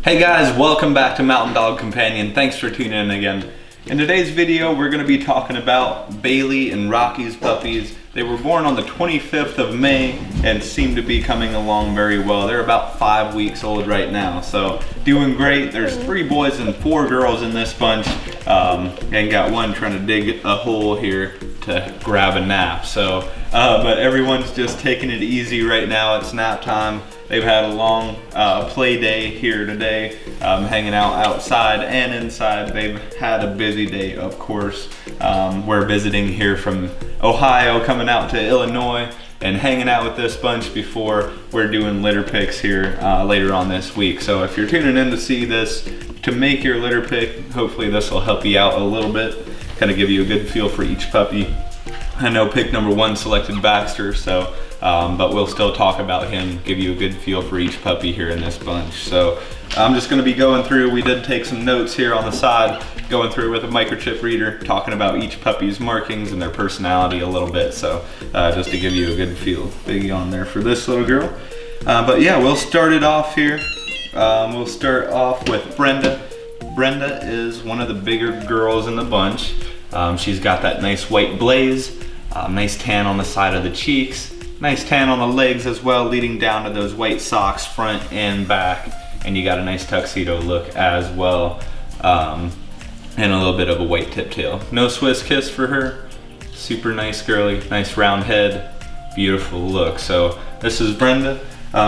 Hey guys, welcome back to Mountain Dog Companion. Thanks for tuning in again. In today's video, we're going to be talking about Bailey and Rocky's puppies. They were born on the 25th of May and seem to be coming along very well. They're about 5 weeks old right now, so doing great. There's 3 boys and 4 girls in this bunch, and got one trying to dig a hole here to grab a nap. So, but everyone's just taking it easy right now. It's nap time. They've had a long play day here today, hanging out outside and inside. They've had a busy day, of course. We're visiting here from Ohio, coming out to Illinois and hanging out with this bunch before we're doing litter picks here later on this week. So if you're tuning in to see this, to make your litter pick, hopefully this will help you out a little bit, kind of give you a good feel for each puppy. I know pick number 1 selected Baxter, so but we'll still talk about him, give you a good feel for each puppy here in this bunch. So I'm just going to be going through, we did take some notes here on the side, going through with a microchip reader, talking about each puppy's markings and their personality a little bit, so just to give you a good feel. Biggie on there for this little girl. But yeah, we'll start it off here. We'll start off with Brenda. Brenda is one of the bigger girls in the bunch. She's got that nice white blaze, nice tan on the side of the cheeks, nice tan on the legs as well, leading down to those white socks front and back, and you got a nice tuxedo look as well, and a little bit of a white tip tail. No Swiss kiss for her. Super nice girly, nice round head, beautiful look. So this is Brenda.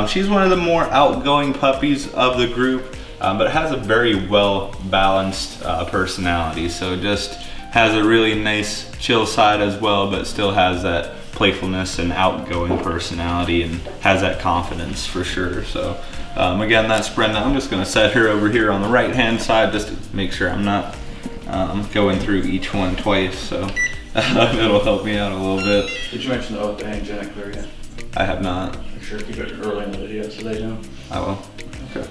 She's one of the more outgoing puppies of the group, but has a very well balanced personality. So just has a really nice chill side as well, but still has that playfulness and outgoing personality and has that confidence for sure. So again, that's Brenda. I'm just going to set her over here on the right hand side just to make sure I'm not going through each one twice, so it'll help me out a little bit. Did you mention the OFA and genetic clear yet? I have not. I'm sure keep it early in the video so they know. I will. Okay.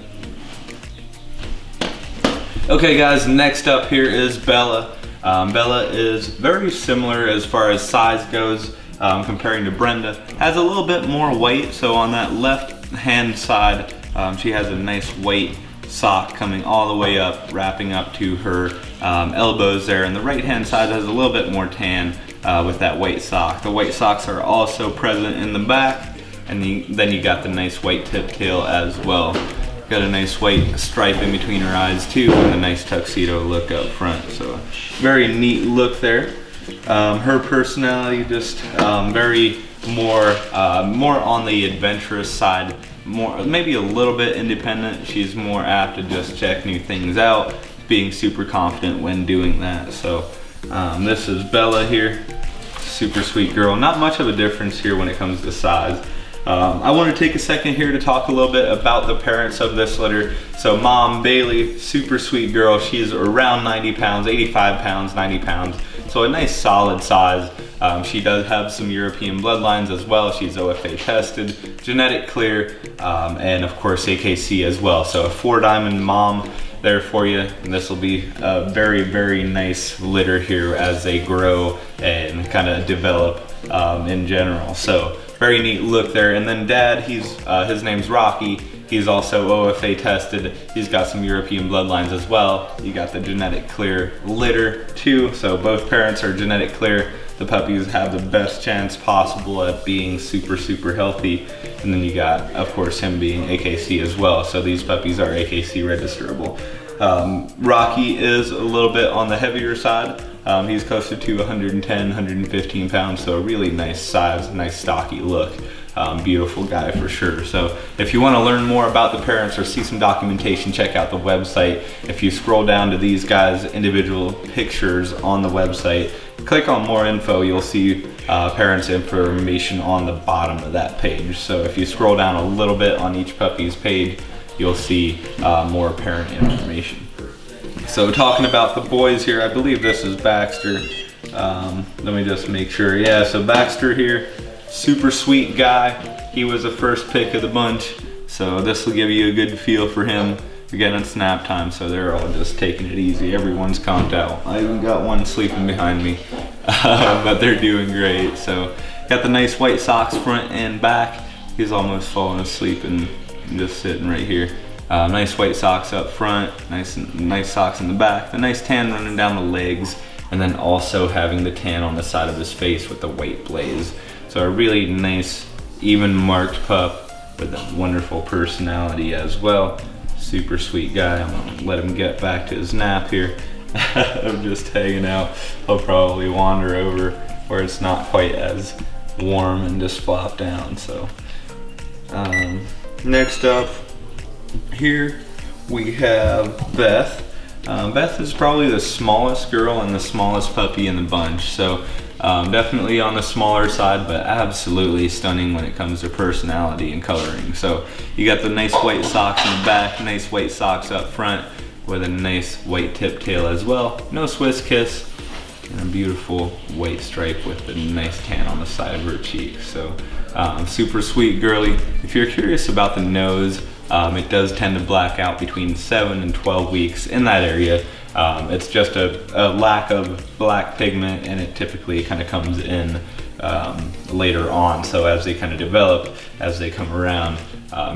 Okay guys, next up here is Bella. Bella is very similar as far as size goes, comparing to Brenda. Has a little bit more white, so on that left hand side, she has a nice white sock coming all the way up, wrapping up to her elbows there, and the right hand side has a little bit more tan with that white sock. The white socks are also present in the back, and then you got the nice white tip tail as well. Got a nice white stripe in between her eyes too, and a nice tuxedo look up front. So very neat look there. Her personality just very more on the adventurous side, more maybe a little bit independent. She's more apt to just check new things out, being super confident when doing that. So this is Bella here, super sweet girl. Not much of a difference here when it comes to size. I want to take a second here to talk a little bit about the parents of this litter. So mom, Bailey, super sweet girl. She's around 90 pounds, 85 pounds, 90 pounds. So a nice solid size. She does have some European bloodlines as well. She's OFA tested, genetic clear, and of course AKC as well. So a 4-diamond mom there for you. And this will be a very, very nice litter here as they grow and kind of develop in general. So very neat look there. And then dad, his name's Rocky. He's also OFA tested. He's got some European bloodlines as well. You got the genetic clear litter too. So both parents are genetic clear. The puppies have the best chance possible at being super, super healthy. And then you got, of course, him being AKC as well. So these puppies are AKC registerable. Rocky is a little bit on the heavier side. He's closer to 110, 115 pounds, so a really nice size, nice stocky look. Beautiful guy for sure. So if you want to learn more about the parents or see some documentation, check out the website. If you scroll down to these guys' individual pictures on the website, click on more info, you'll see parents information on the bottom of that page. So if you scroll down a little bit on each puppy's page, you'll see more parent information. So talking about the boys here, I believe this is Baxter. Let me just make sure. Yeah, so Baxter here, super sweet guy. He was the first pick of the bunch, so this will give you a good feel for him. Again, it's nap time, so they're all just taking it easy. Everyone's conked out. I even got one sleeping behind me, but they're doing great. So got the nice white socks front and back. He's almost falling asleep and just sitting right here. Nice white socks up front, nice socks in the back, the nice tan running down the legs, and then also having the tan on the side of his face with the white blaze. So a really nice, even marked pup with a wonderful personality as well. Super sweet guy. I'm gonna let him get back to his nap here. I'm just hanging out. He'll probably wander over where it's not quite as warm and just flop down. So next up here we have Beth. Beth is probably the smallest girl and the smallest puppy in the bunch, so definitely on the smaller side, but absolutely stunning when it comes to personality and coloring. So you got the nice white socks in the back, nice white socks up front with a nice white tip tail as well. No Swiss kiss, and a beautiful white stripe with the nice tan on the side of her cheek. So super sweet girly. If you're curious about the nose, it does tend to black out between 7 and 12 weeks in that area. It's just a lack of black pigment, and it typically kind of comes in later on. So as they kind of develop, as they come around,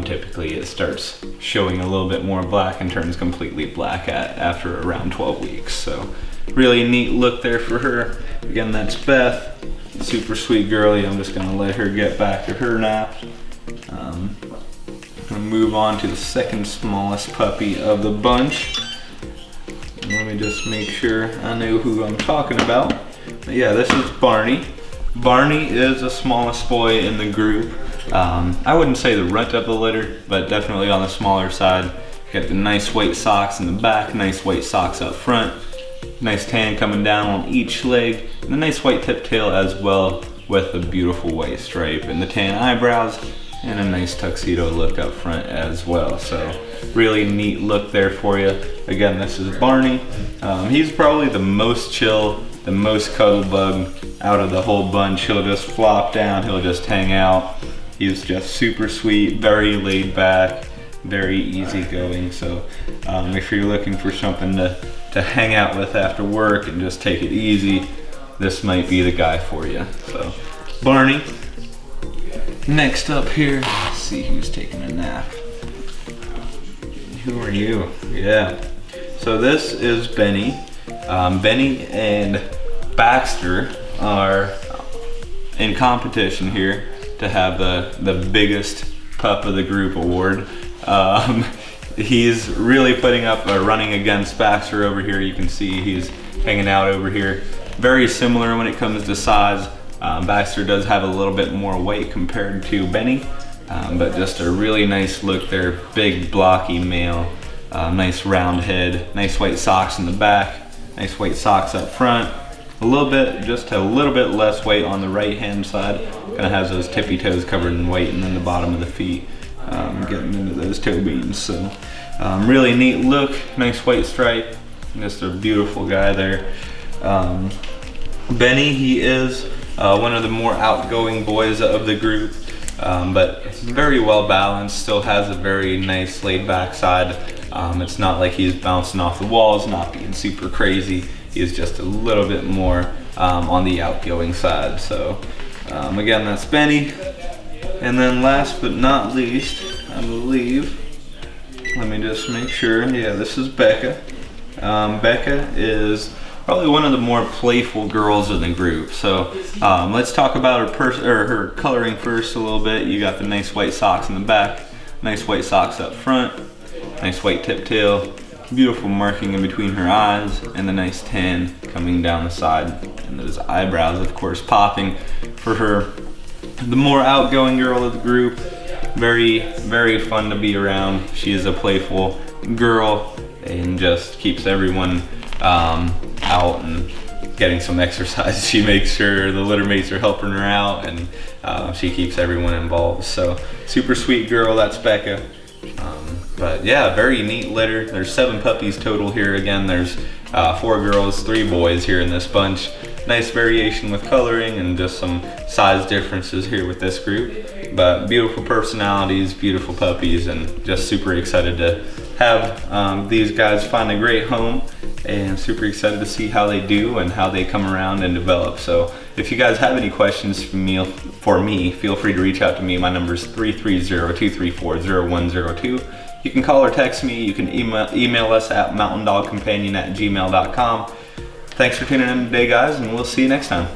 typically it starts showing a little bit more black and turns completely black after around 12 weeks. So really neat look there for her. Again, that's Beth. Super sweet girly. I'm just gonna let her get back to her nap. I'm gonna move on to the second smallest puppy of the bunch. Let me just make sure I know who I'm talking about. But yeah, this is Barney. Barney is the smallest boy in the group. I wouldn't say the runt of the litter, but definitely on the smaller side. Got the nice white socks in the back, nice white socks up front, nice tan coming down on each leg, and a nice white tip tail as well with a beautiful white stripe and the tan eyebrows and a nice tuxedo look up front as well. So really neat look there for you. Again, this is Barney. He's probably the most chill, the most cuddle bug out of the whole bunch. He'll just flop down, he'll just hang out. He's just super sweet, very laid back, very easygoing. So if you're looking for something to hang out with after work and just take it easy, this might be the guy for you. So Barney. Next up here, let's see who's taking a nap. Who are you? Yeah. So this is Benny. Benny and Baxter are in competition here to have the biggest pup of the group award. He's really putting up a running against Baxter over here. You can see he's hanging out over here. Very similar when it comes to size. Baxter does have a little bit more weight compared to Benny, but just a really nice look there. Big blocky male, nice round head, nice white socks in the back, nice white socks up front. Just a little bit less weight on the right hand side. Kind of has those tippy toes covered in white, and then the bottom of the feet getting into those toe beans. So really neat look, nice white stripe, just a beautiful guy there. Benny, he is one of the more outgoing boys of the group, but very well balanced, still has a very nice laid back side. It's not like he's bouncing off the walls, not being super crazy. He's just a little bit more on the outgoing side. So again, that's Benny. And then last but not least, I believe, let me just make sure, yeah, this is Becca. Becca is probably one of the more playful girls in the group. So let's talk about her coloring first a little bit. You got the nice white socks in the back, nice white socks up front, nice white tip tail, beautiful marking in between her eyes, and the nice tan coming down the side, and those eyebrows of course popping for her. The more outgoing girl of the group, very, very fun to be around. She is a playful girl and just keeps everyone out and getting some exercise. She makes sure the litter mates are helping her out, and she keeps everyone involved. So super sweet girl, that's Becca. But yeah, very neat litter. There's 7 puppies total here. Again, there's 4 girls, 3 boys here in this bunch. Nice variation with coloring and just some size differences here with this group. But beautiful personalities, beautiful puppies, and just super excited to have these guys find a great home, and super excited to see how they do and how they come around and develop. So if you guys have any questions for me, feel free to reach out to me. My number is 330-234-0102. You can call or text me. You can email us at mountaindogcompanion@gmail.com. Thanks for tuning in today, guys, and we'll see you next time.